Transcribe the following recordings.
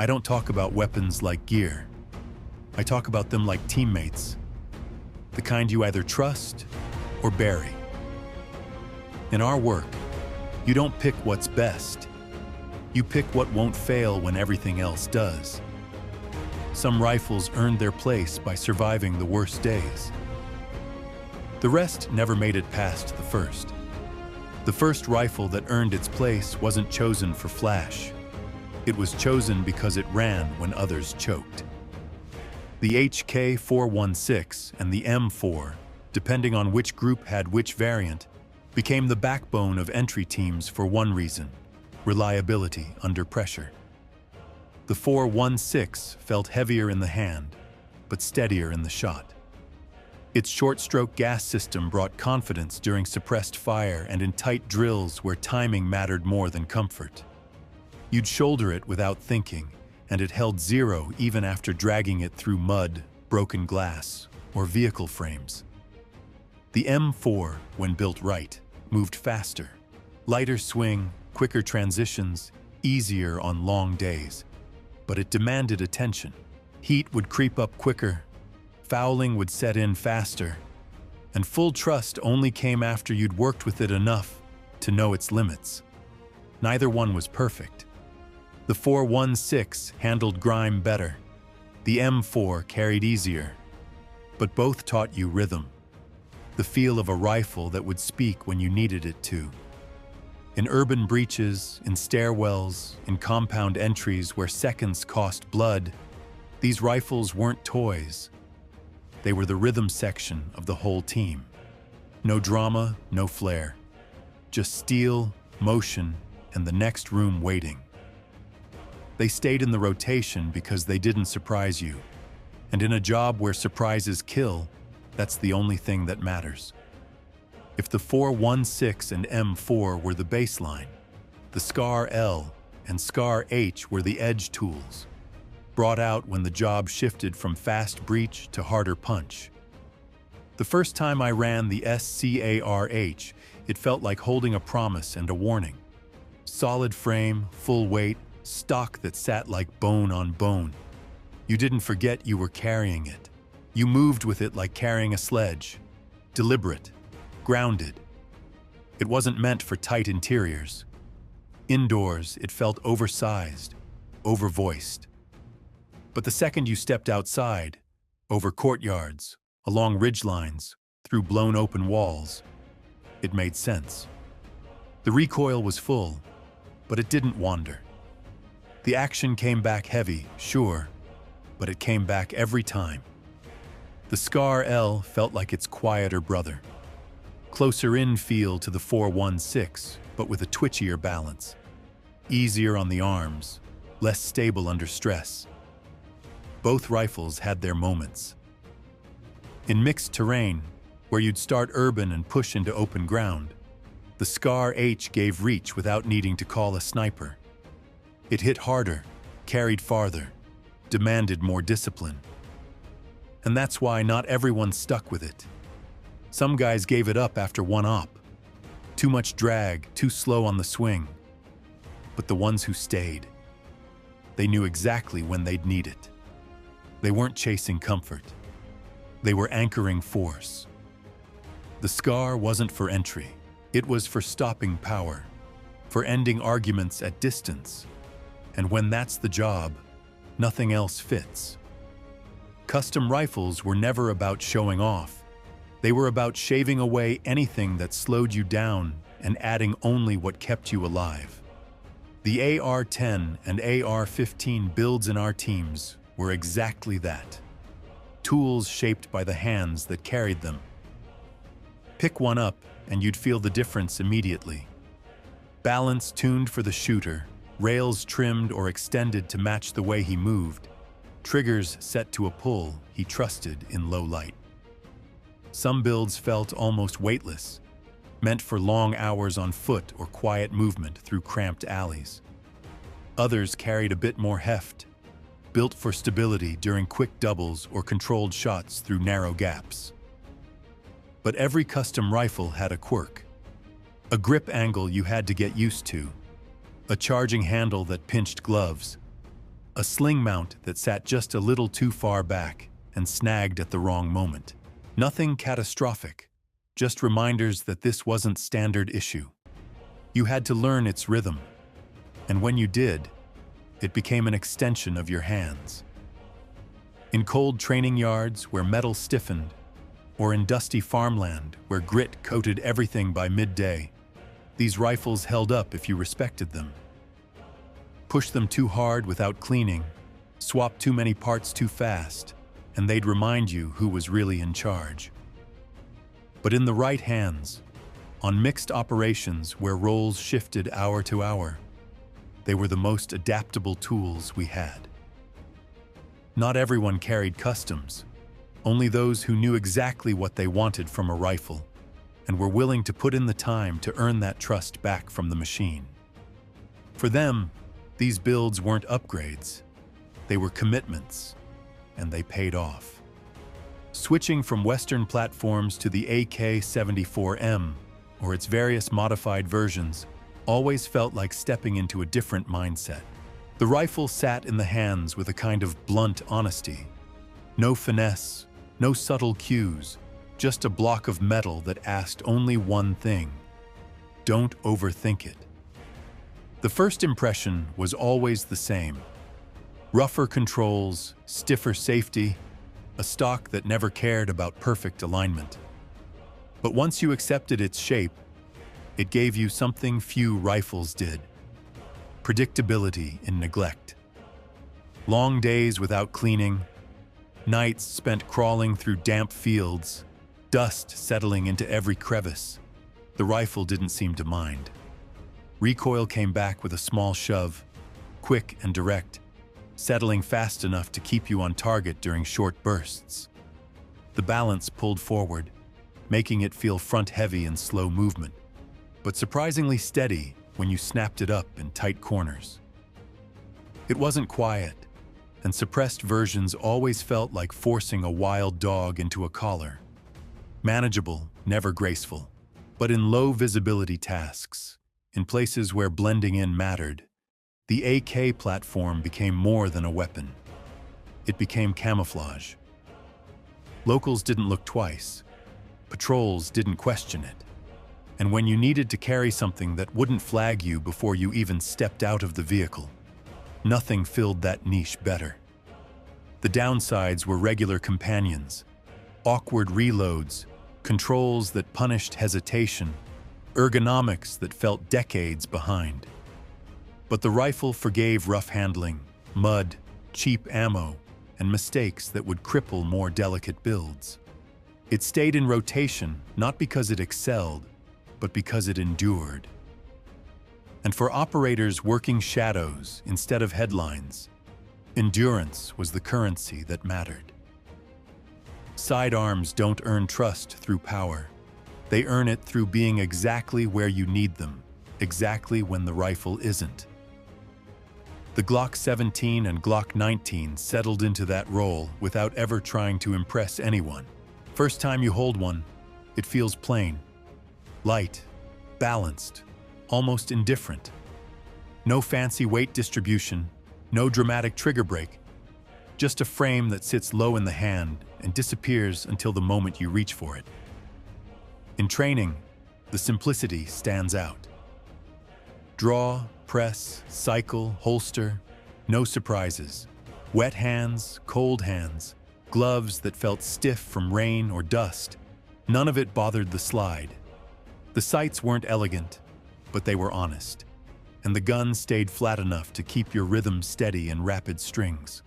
I don't talk about weapons like gear. I talk about them like teammates, the kind you either trust or bury. In our work, you don't pick what's best. You pick what won't fail when everything else does. Some rifles earned their place by surviving the worst days. The rest never made it past the first. The first rifle that earned its place wasn't chosen for flash. It was chosen because it ran when others choked. The HK416 and the M4, depending on which group had which variant, became the backbone of entry teams for one reason: reliability under pressure. The 416 felt heavier in the hand, but steadier in the shot. Its short-stroke gas system brought confidence during suppressed fire and in tight drills where timing mattered more than comfort. You'd shoulder it without thinking, and it held zero even after dragging it through mud, broken glass, or vehicle frames. The M4, when built right, moved faster. Lighter swing, quicker transitions, easier on long days. But it demanded attention. Heat would creep up quicker, fouling would set in faster, and full trust only came after you'd worked with it enough to know its limits. Neither one was perfect. The 416 handled grime better. The M4 carried easier. But both taught you rhythm, the feel of a rifle that would speak when you needed it to. In urban breaches, in stairwells, in compound entries where seconds cost blood, these rifles weren't toys. They were the rhythm section of the whole team. No drama, no flair. Just steel, motion, and the next room waiting. They stayed in the rotation because they didn't surprise you. And in a job where surprises kill, that's the only thing that matters. If the 416 and M4 were the baseline, the SCAR L and SCAR H were the edge tools, brought out when the job shifted from fast breach to harder punch. The first time I ran the SCAR-H, it felt like holding a promise and a warning. Solid frame, full weight, stock that sat like bone on bone. You didn't forget you were carrying it. You moved with it like carrying a sledge. Deliberate, grounded. It wasn't meant for tight interiors. Indoors, it felt oversized, overvoiced. But the second you stepped outside, over courtyards, along ridgelines, through blown open walls, it made sense. The recoil was full, but it didn't wander. The action came back heavy, sure, but it came back every time. The SCAR L felt like its quieter brother. Closer in feel to the 416, but with a twitchier balance. Easier on the arms, less stable under stress. Both rifles had their moments. In mixed terrain, where you'd start urban and push into open ground, the SCAR H gave reach without needing to call a sniper. It hit harder, carried farther, demanded more discipline. And that's why not everyone stuck with it. Some guys gave it up after one op. Too much drag, too slow on the swing. But the ones who stayed, they knew exactly when they'd need it. They weren't chasing comfort. They were anchoring force. The SCAR wasn't for entry. It was for stopping power, for ending arguments at distance. And when that's the job, nothing else fits. Custom rifles were never about showing off. They were about shaving away anything that slowed you down and adding only what kept you alive. The AR-10 and AR-15 builds in our teams were exactly that. Tools shaped by the hands that carried them. Pick one up and you'd feel the difference immediately. Balance tuned for the shooter, rails trimmed or extended to match the way he moved, triggers set to a pull he trusted in low light. Some builds felt almost weightless, meant for long hours on foot or quiet movement through cramped alleys. Others carried a bit more heft, built for stability during quick doubles or controlled shots through narrow gaps. But every custom rifle had a quirk, a grip angle you had to get used to, a charging handle that pinched gloves, A sling mount that sat just a little too far back and snagged at the wrong moment. Nothing catastrophic, just reminders that this wasn't standard issue. You had to learn its rhythm, and when you did, it became an extension of your hands. In cold training yards where metal stiffened, or in dusty farmland where grit coated everything by midday, these rifles held up if you respected them. Push them too hard without cleaning, swap too many parts too fast, and they'd remind you who was really in charge. But in the right hands, on mixed operations where roles shifted hour to hour, they were the most adaptable tools we had. Not everyone carried customs, only those who knew exactly what they wanted from a rifle and were willing to put in the time to earn that trust back from the machine. For them, these builds weren't upgrades, they were commitments, and they paid off. Switching from Western platforms to the HK416 or its various modified versions always felt like stepping into a different mindset. The rifle sat in the hands with a kind of blunt honesty. No finesse, no subtle cues, just a block of metal that asked only one thing: don't overthink it. The first impression was always the same. Rougher controls, stiffer safety, a stock that never cared about perfect alignment. But once you accepted its shape, it gave you something few rifles did: predictability in neglect. Long days without cleaning, nights spent crawling through damp fields, dust settling into every crevice. The rifle didn't seem to mind. Recoil came back with a small shove, quick and direct, settling fast enough to keep you on target during short bursts. The balance pulled forward, making it feel front-heavy in slow movement, but surprisingly steady when you snapped it up in tight corners. It wasn't quiet, and suppressed versions always felt like forcing a wild dog into a collar. Manageable, never graceful, but in low-visibility tasks, in places where blending in mattered, the AK platform became more than a weapon. It became camouflage. Locals didn't look twice. Patrols didn't question it. And when you needed to carry something that wouldn't flag you before you even stepped out of the vehicle, nothing filled that niche better. The downsides were regular companions, awkward reloads, controls that punished hesitation, ergonomics that felt decades behind. But the rifle forgave rough handling, mud, cheap ammo, and mistakes that would cripple more delicate builds. It stayed in rotation not because it excelled, but because it endured. And for operators working shadows instead of headlines, endurance was the currency that mattered. Sidearms don't earn trust through power. They earn it through being exactly where you need them, exactly when the rifle isn't. The Glock 17 and Glock 19 settled into that role without ever trying to impress anyone. First time you hold one, it feels plain, light, balanced, almost indifferent. No fancy weight distribution, no dramatic trigger break, just a frame that sits low in the hand and disappears until the moment you reach for it. In training, the simplicity stands out. Draw, press, cycle, holster, no surprises. Wet hands, cold hands, gloves that felt stiff from rain or dust. None of it bothered the slide. The sights weren't elegant, but they were honest, and the gun stayed flat enough to keep your rhythm steady in rapid strings.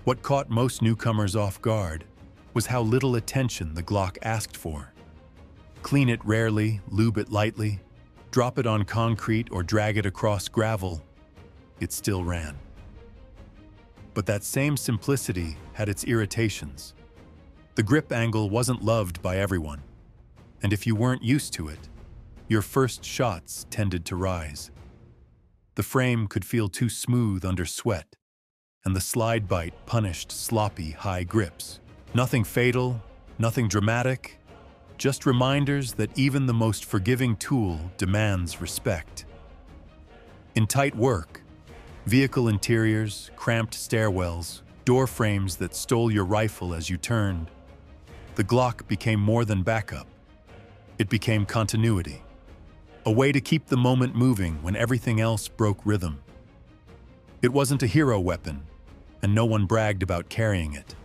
What caught most newcomers off guard was how little attention the Glock asked for. Clean it rarely, lube it lightly, drop it on concrete or drag it across gravel, it still ran. But that same simplicity had its irritations. The grip angle wasn't loved by everyone, and if you weren't used to it, your first shots tended to rise. The frame could feel too smooth under sweat, and the slide bite punished sloppy high grips. Nothing fatal, nothing dramatic, just reminders that even the most forgiving tool demands respect. In tight work, Vehicle interiors, cramped stairwells, door frames that stole your rifle as you turned. The Glock became more than backup. It became continuity. A way to keep the moment moving when everything else broke rhythm. It wasn't a hero weapon, and no one bragged about carrying it.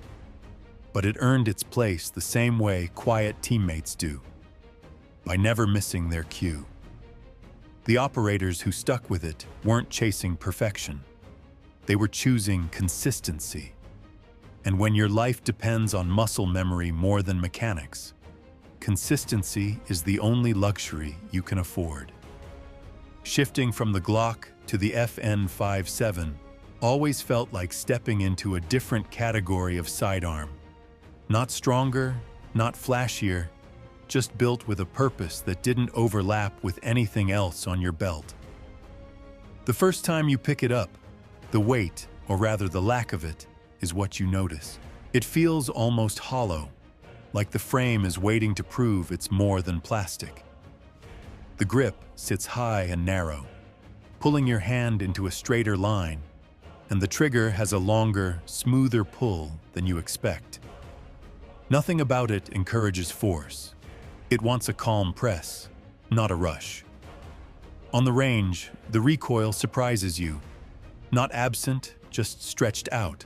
But it earned its place the same way quiet teammates do, by never missing their cue. The operators who stuck with it weren't chasing perfection. They were choosing consistency. And when your life depends on muscle memory more than mechanics, consistency is the only luxury you can afford. Shifting from the Glock to the FN57 always felt like stepping into a different category of sidearm. Not stronger, not flashier, just built with a purpose that didn't overlap with anything else on your belt. The first time you pick it up, the weight, or rather the lack of it, is what you notice. It feels almost hollow, like the frame is waiting to prove it's more than plastic. The grip sits high and narrow, pulling your hand into a straighter line, and the trigger has a longer, smoother pull than you expect. Nothing about it encourages force. It wants a calm press, not a rush. On the range, the recoil surprises you. Not absent, just stretched out,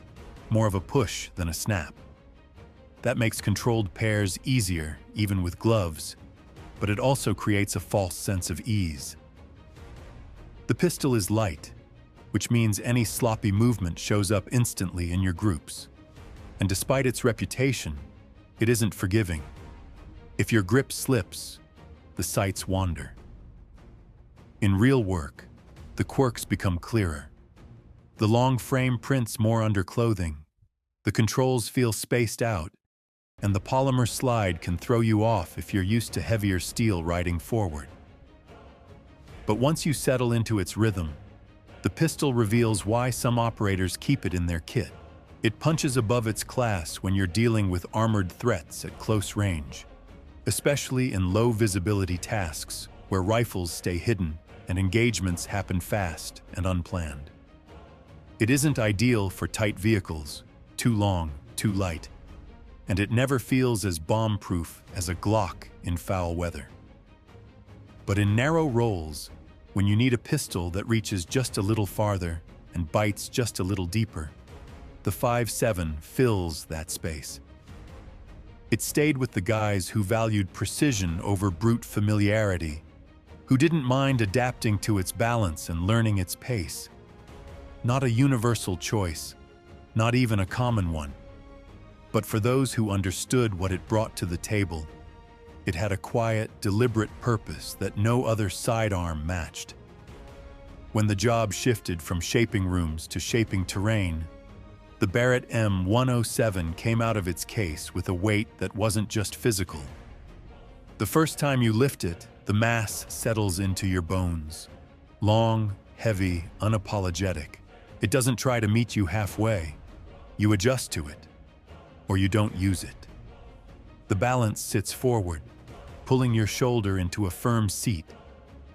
more of a push than a snap. That makes controlled pairs easier, even with gloves, but it also creates a false sense of ease. The pistol is light, which means any sloppy movement shows up instantly in your groups. And despite its reputation, it isn't forgiving. If your grip slips, the sights wander. In real work, the quirks become clearer. The long frame prints more under clothing, the controls feel spaced out, and the polymer slide can throw you off if you're used to heavier steel riding forward. But once you settle into its rhythm, the pistol reveals why some operators keep it in their kit. It punches above its class when you're dealing with armored threats at close range, especially in low-visibility tasks where rifles stay hidden and engagements happen fast and unplanned. It isn't ideal for tight vehicles, too long, too light, and it never feels as bomb-proof as a Glock in foul weather. But in narrow rolls, when you need a pistol that reaches just a little farther and bites just a little deeper, the 5.7 fills that space. It stayed with the guys who valued precision over brute familiarity, who didn't mind adapting to its balance and learning its pace. Not a universal choice, not even a common one. But for those who understood what it brought to the table, it had a quiet, deliberate purpose that no other sidearm matched. When the job shifted from shaping rooms to shaping terrain, the Barrett M107 came out of its case with a weight that wasn't just physical. The first time you lift it, the mass settles into your bones. Long, heavy, unapologetic. It doesn't try to meet you halfway. You adjust to it, or you don't use it. The balance sits forward, pulling your shoulder into a firm seat,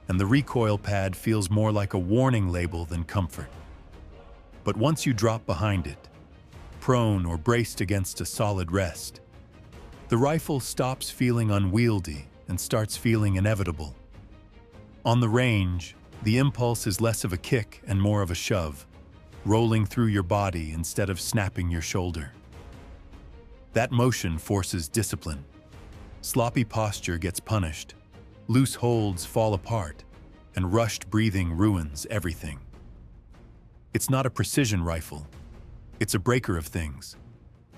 and the recoil pad feels more like a warning label than comfort. But once you drop behind it, prone or braced against a solid rest, the rifle stops feeling unwieldy and starts feeling inevitable. On the range, the impulse is less of a kick and more of a shove, rolling through your body instead of snapping your shoulder. That motion forces discipline. Sloppy posture gets punished, loose holds fall apart, and rushed breathing ruins everything. It's not a precision rifle. It's a breaker of things,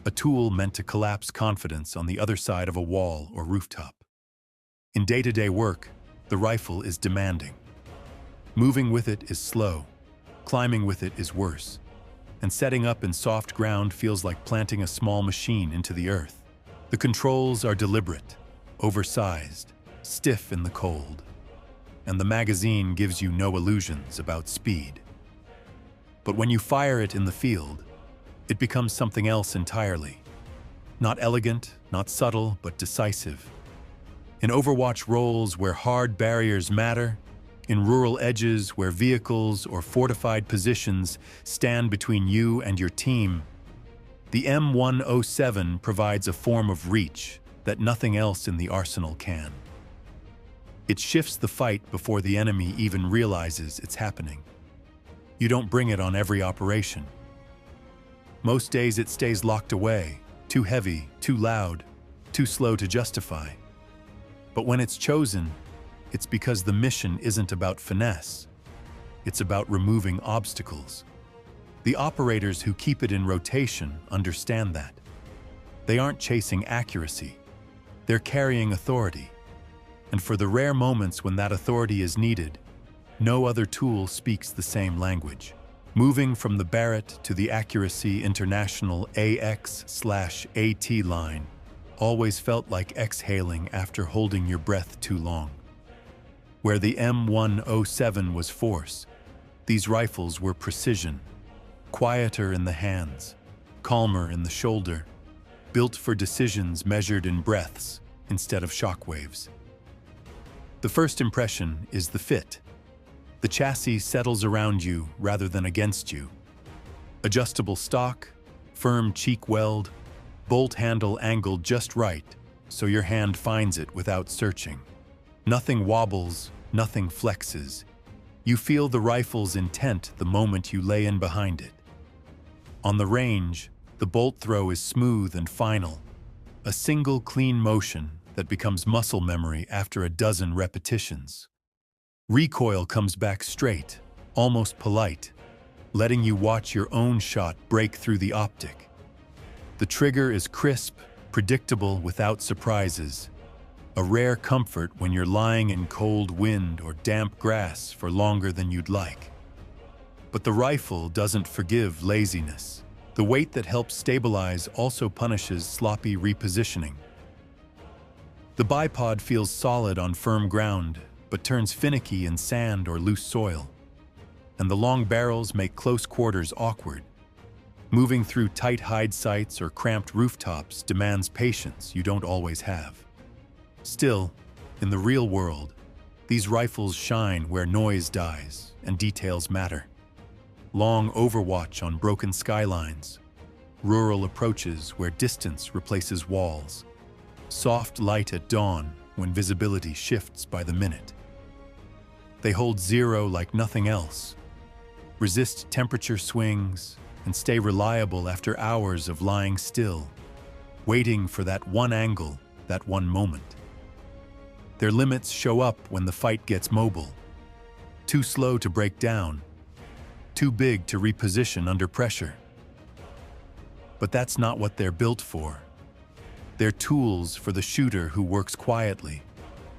a tool meant to collapse confidence on the other side of a wall or rooftop. In day-to-day work, the rifle is demanding. Moving with it is slow, climbing with it is worse, and setting up in soft ground feels like planting a small machine into the earth. The controls are deliberate, oversized, stiff in the cold, and the magazine gives you no illusions about speed. But when you fire it in the field, it becomes something else entirely. Not elegant, not subtle, but decisive. In Overwatch roles where hard barriers matter, In rural edges where vehicles or fortified positions stand between you and your team, the M107 provides a form of reach that nothing else in the arsenal can. It shifts the fight before the enemy even realizes it's happening. You don't bring it on every operation. Most days it stays locked away, too heavy, too loud, too slow to justify. But when it's chosen, it's because the mission isn't about finesse. It's about removing obstacles. The operators who keep it in rotation understand that. They aren't chasing accuracy. They're carrying authority. And for the rare moments when that authority is needed, no other tool speaks the same language. Moving from the Barrett to the Accuracy International AX/AT line always felt like exhaling after holding your breath too long. Where the M107 was force, these rifles were precision, quieter in the hands, calmer in the shoulder, built for decisions measured in breaths instead of shockwaves. The first impression is the fit. The chassis settles around you rather than against you. Adjustable stock, firm cheek weld, bolt handle angled just right so your hand finds it without searching. Nothing wobbles, nothing flexes. You feel the rifle's intent the moment you lay in behind it. On the range, the bolt throw is smooth and final, a single clean motion that becomes muscle memory after a dozen repetitions. Recoil comes back straight, almost polite, letting you watch your own shot break through the optic. The trigger is crisp, predictable without surprises, a rare comfort when you're lying in cold wind or damp grass for longer than you'd like. But the rifle doesn't forgive laziness. The weight that helps stabilize also punishes sloppy repositioning. The bipod feels solid on firm ground, but turns finicky in sand or loose soil. And the long barrels make close quarters awkward. Moving through tight hide sites or cramped rooftops demands patience you don't always have. Still, in the real world, these rifles shine where noise dies and details matter. Long overwatch on broken skylines, rural approaches where distance replaces walls, soft light at dawn when visibility shifts by the minute. They hold zero like nothing else, resist temperature swings, and stay reliable after hours of lying still, waiting for that one angle, that one moment. Their limits show up when the fight gets mobile. Too slow to break down, too big to reposition under pressure. But that's not what they're built for. They're tools for the shooter who works quietly,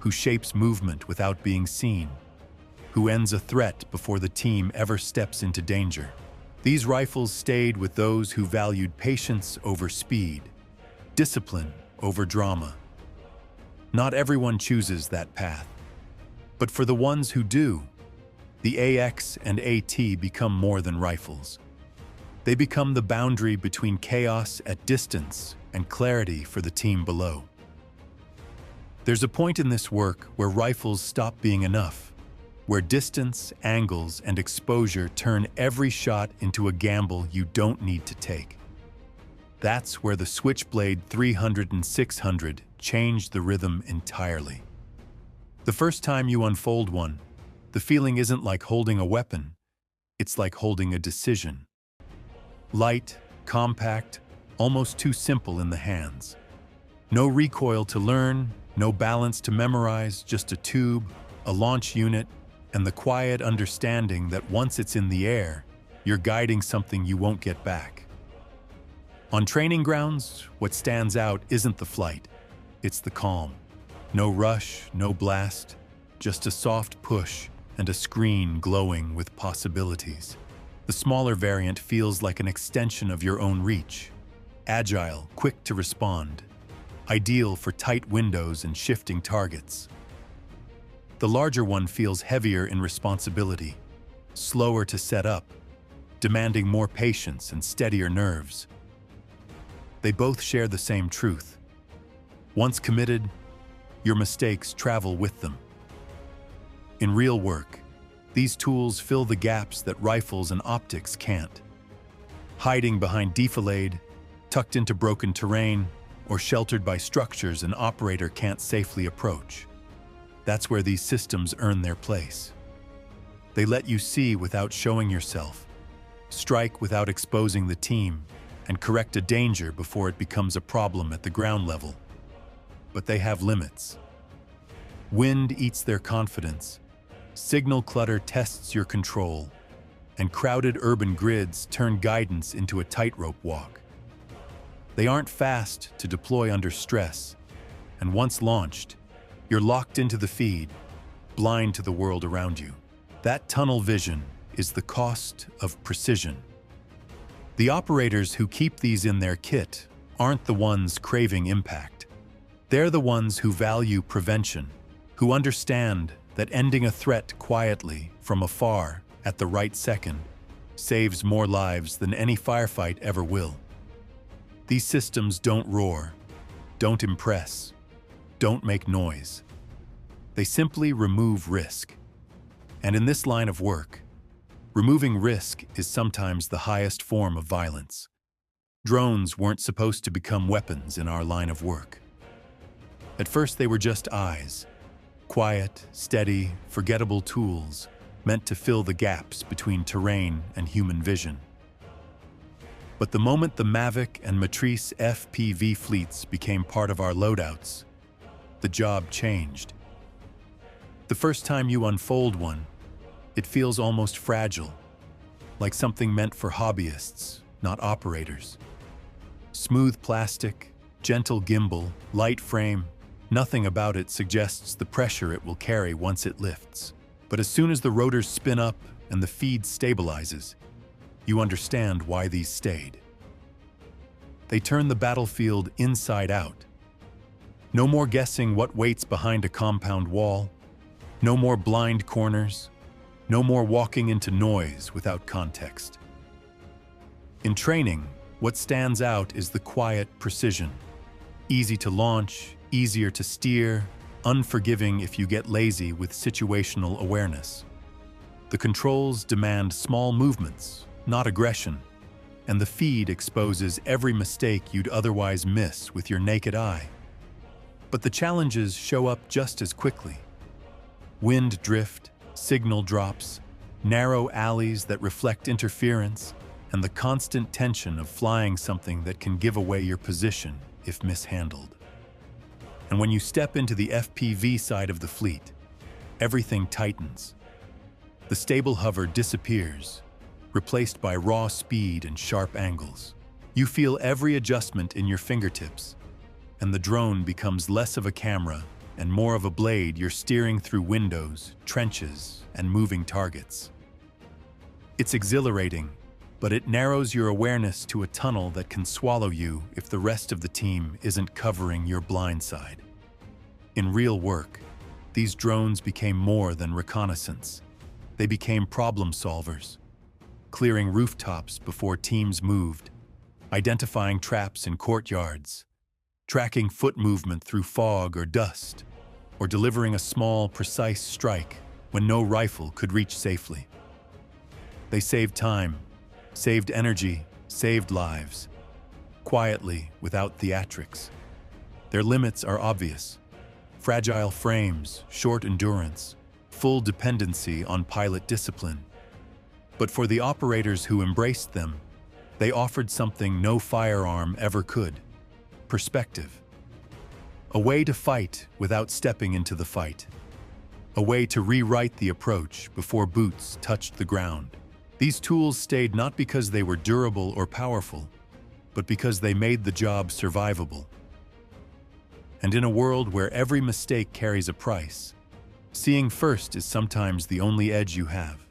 who shapes movement without being seen, who ends a threat before the team ever steps into danger. These rifles stayed with those who valued patience over speed, discipline over drama. Not everyone chooses that path, but for the ones who do, the AX and AT become more than rifles. They become the boundary between chaos at distance and clarity for the team below. There's a point in this work where rifles stop being enough, where distance, angles, and exposure turn every shot into a gamble you don't need to take. That's where the Switchblade 300 and 600 changed the rhythm entirely. The first time you unfold one, the feeling isn't like holding a weapon, it's like holding a decision. Light, compact, almost too simple in the hands. No recoil to learn, no balance to memorize, just a tube, a launch unit, and the quiet understanding that once it's in the air, you're guiding something you won't get back. On training grounds, what stands out isn't the flight, it's the calm. No rush, no blast, just a soft push and a screen glowing with possibilities. The smaller variant feels like an extension of your own reach. Agile, quick to respond. Ideal for tight windows and shifting targets. The larger one feels heavier in responsibility, slower to set up, demanding more patience and steadier nerves. They both share the same truth. Once committed, your mistakes travel with them. In real work, these tools fill the gaps that rifles and optics can't. Hiding behind defilade, tucked into broken terrain, or sheltered by structures an operator can't safely approach. That's where these systems earn their place. They let you see without showing yourself, strike without exposing the team, and correct a danger before it becomes a problem at the ground level. But they have limits. Wind eats their confidence, signal clutter tests your control, and crowded urban grids turn guidance into a tightrope walk. They aren't fast to deploy under stress, and once launched, you're locked into the feed, blind to the world around you. That tunnel vision is the cost of precision. The operators who keep these in their kit aren't the ones craving impact. They're the ones who value prevention, who understand that ending a threat quietly from afar at the right second saves more lives than any firefight ever will. These systems don't roar, don't impress, don't make noise. They simply remove risk. And in this line of work, removing risk is sometimes the highest form of violence. Drones weren't supposed to become weapons in our line of work. At first they were just eyes, quiet, steady, forgettable tools meant to fill the gaps between terrain and human vision. But the moment the Mavic and Matrice FPV fleets became part of our loadouts, the job changed. The first time you unfold one, it feels almost fragile, like something meant for hobbyists, not operators. Smooth plastic, gentle gimbal, light frame, nothing about it suggests the pressure it will carry once it lifts. But as soon as the rotors spin up and the feed stabilizes, you understand why these stayed. They turn the battlefield inside out. No more guessing what waits behind a compound wall, no more blind corners, no more walking into noise without context. In training, what stands out is the quiet precision. Easy to launch, easier to steer, unforgiving if you get lazy with situational awareness. The controls demand small movements, not aggression, and the feed exposes every mistake you'd otherwise miss with your naked eye. But the challenges show up just as quickly. Wind drift, signal drops, narrow alleys that reflect interference, and the constant tension of flying something that can give away your position if mishandled. And when you step into the FPV side of the fleet, everything tightens. The stable hover disappears, replaced by raw speed and sharp angles. You feel every adjustment in your fingertips, and the drone becomes less of a camera and more of a blade you're steering through windows, trenches, and moving targets. It's exhilarating, but it narrows your awareness to a tunnel that can swallow you if the rest of the team isn't covering your blind side. In real work, these drones became more than reconnaissance. They became problem solvers, clearing rooftops before teams moved, identifying traps in courtyards, tracking foot movement through fog or dust, or delivering a small, precise strike when no rifle could reach safely. They saved time, saved energy, saved lives, quietly, without theatrics. Their limits are obvious. Fragile frames, short endurance, full dependency on pilot discipline. But for the operators who embraced them, they offered something no firearm ever could: perspective. A way to fight without stepping into the fight. A way to rewrite the approach before boots touched the ground. These tools stayed not because they were durable or powerful, but because they made the job survivable. And in a world where every mistake carries a price, seeing first is sometimes the only edge you have.